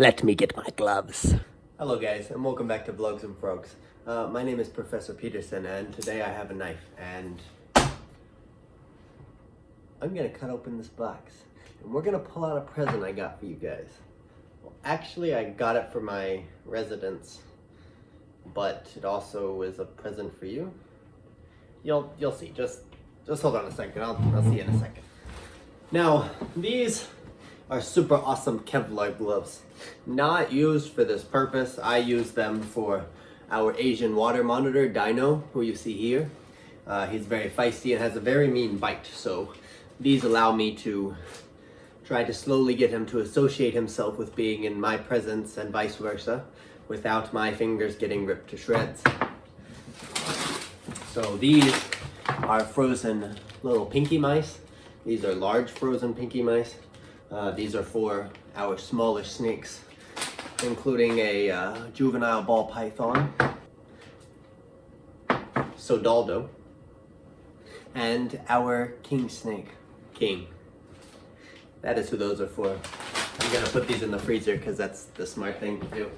Let me get my gloves. Hello guys, and welcome back to Vlogs and Frogs. My name is Professor Peterson, and today I have a knife, and I'm gonna cut open this box, and we're gonna pull out a present I got for you guys. Well, actually, I got it for my residents, but it also is a present for you. You'll see. Just hold on a second. I'll see you in a second. Now, these are super awesome Kevlar gloves. Not used for this purpose. I use them for our Asian water monitor, Dino, who you see here. He's very feisty and has a very mean bite, so these allow me to try to slowly get him to associate himself with being in my presence and vice versa, without my fingers getting ripped to shreds. So these are frozen little pinky mice. These are large frozen pinky mice. These are for our smaller snakes, including a juvenile ball python, Sodaldo, and our king snake, King. That is who those are for. I'm gonna put these in the freezer because that's the smart thing to do.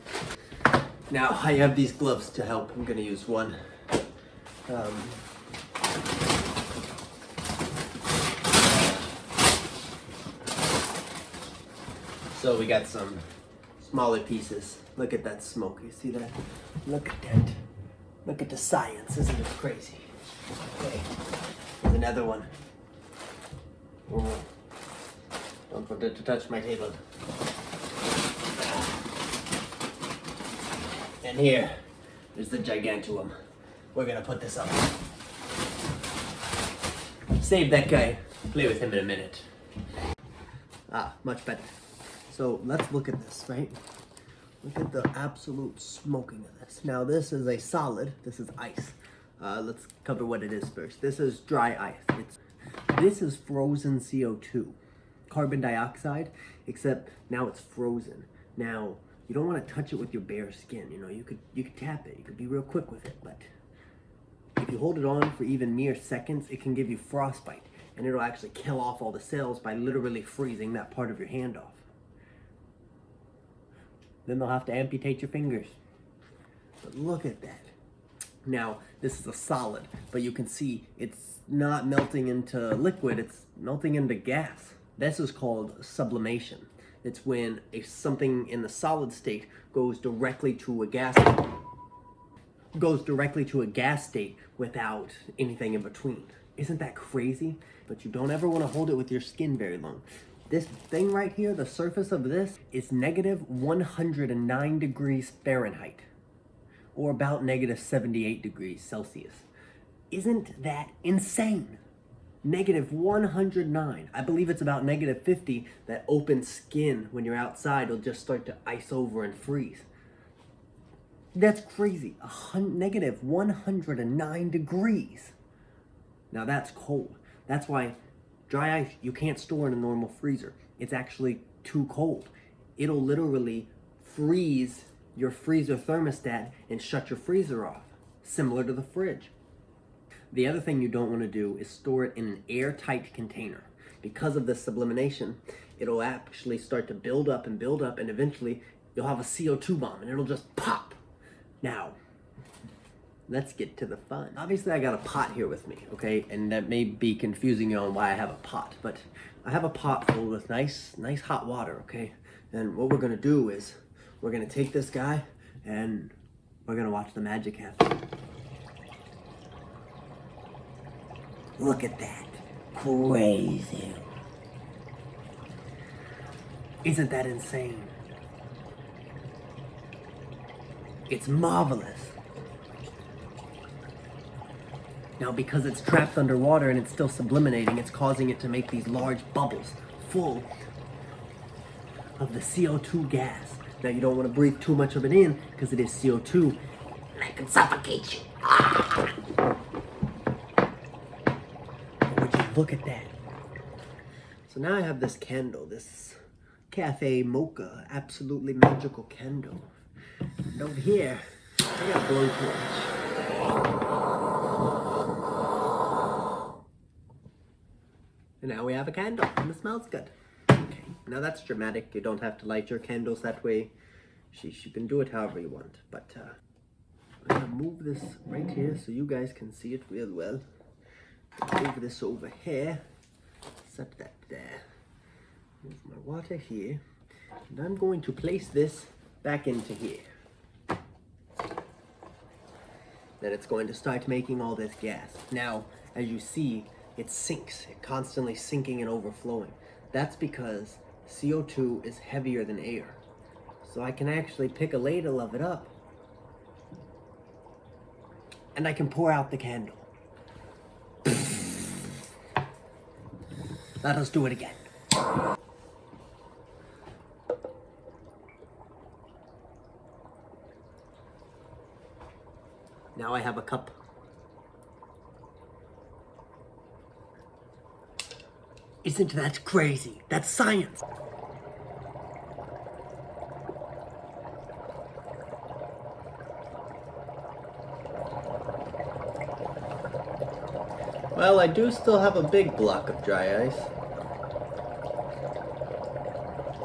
Now I have these gloves to help. I'm gonna use one. So we got some smaller pieces. Look at that smoke, you see that? Look at that. Look at the science, isn't it crazy? Okay, here's another one. Oh. Don't forget to touch my table. And here is the gigantuum. We're gonna put this up. Save that guy. Play with him in a minute. Ah, much better. So let's look at this, right? Look at the absolute smoking of this. Now this is a solid, this is ice. Let's cover what it is first. This is dry ice. This is frozen CO2, carbon dioxide, except now it's frozen. Now, you don't want to touch it with your bare skin. You know, you could tap it, you could be real quick with it, but if you hold it on for even mere seconds, it can give you frostbite, and it'll actually kill off all the cells by literally freezing that part of your hand off. Then they'll have to amputate your fingers. But look at that. Now, this is a solid, but you can see it's not melting into liquid, it's melting into gas. This is called sublimation. It's when something in the solid state goes directly to a gas state without anything in between. Isn't that crazy? But you don't ever want to hold it with your skin very long. This thing right here, the surface of this, is negative 109 degrees Fahrenheit, or about negative 78 degrees Celsius. Isn't that insane? Negative 109. I believe it's about negative 50 that open skin when you're outside will just start to ice over and freeze. That's crazy. Negative 109 degrees. Now that's cold. That's why dry ice, you can't store in a normal freezer. It's actually too cold. It'll literally freeze your freezer thermostat and shut your freezer off, similar to the fridge. The other thing you don't want to do is store it in an airtight container. Because of the sublimation, it'll actually start to build up, and eventually you'll have a CO2 bomb and it'll just pop. Now, let's get to the fun. Obviously I got a pot here with me, okay? And that may be confusing you on why I have a pot, but I have a pot filled with nice hot water, okay? And what we're gonna do is, we're gonna take this guy and we're gonna watch the magic happen. Look at that, crazy. Isn't that insane? It's marvelous. Now, because it's trapped underwater and it's still subliminating, it's causing it to make these large bubbles full of the CO2 gas. Now, you don't want to breathe too much of it in because it is CO2 and it can suffocate you. Would you look at that? So now I have this candle, this cafe mocha, absolutely magical candle. And over here, I got a blowtorch. And now we have a candle, and it smells good. Okay, Now that's dramatic. You don't have to light your candles that way. You can do it however you want. But I'm gonna move this right here so you guys can see it real well. Move this over here. Set that there. Move my water here. And I'm going to place this back into here. Then it's going to start making all this gas. Now, as you see, it sinks. It's constantly sinking and overflowing. That's because CO2 is heavier than air. So I can actually pick a ladle of it up and I can pour out the candle. Let us do it again. Now I have a cup. Isn't that crazy? That's science. Well, I do still have a big block of dry ice.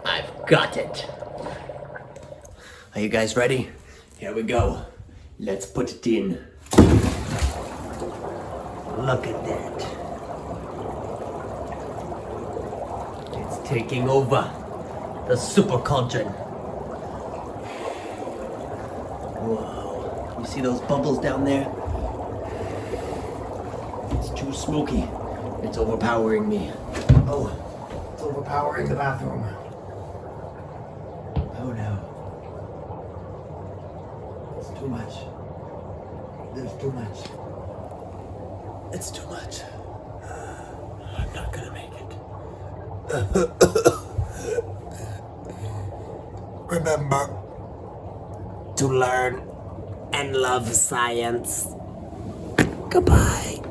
I've got it. Are you guys ready? Here we go. Let's put it in. Look at that. It's taking over the super cauldron. Whoa. You see those bubbles down there? It's too smoky. It's overpowering me. Oh, it's overpowering the bathroom. Oh no. It's too much. There's too much. It's too much. I'm not gonna make it. Remember to learn and love science. Goodbye.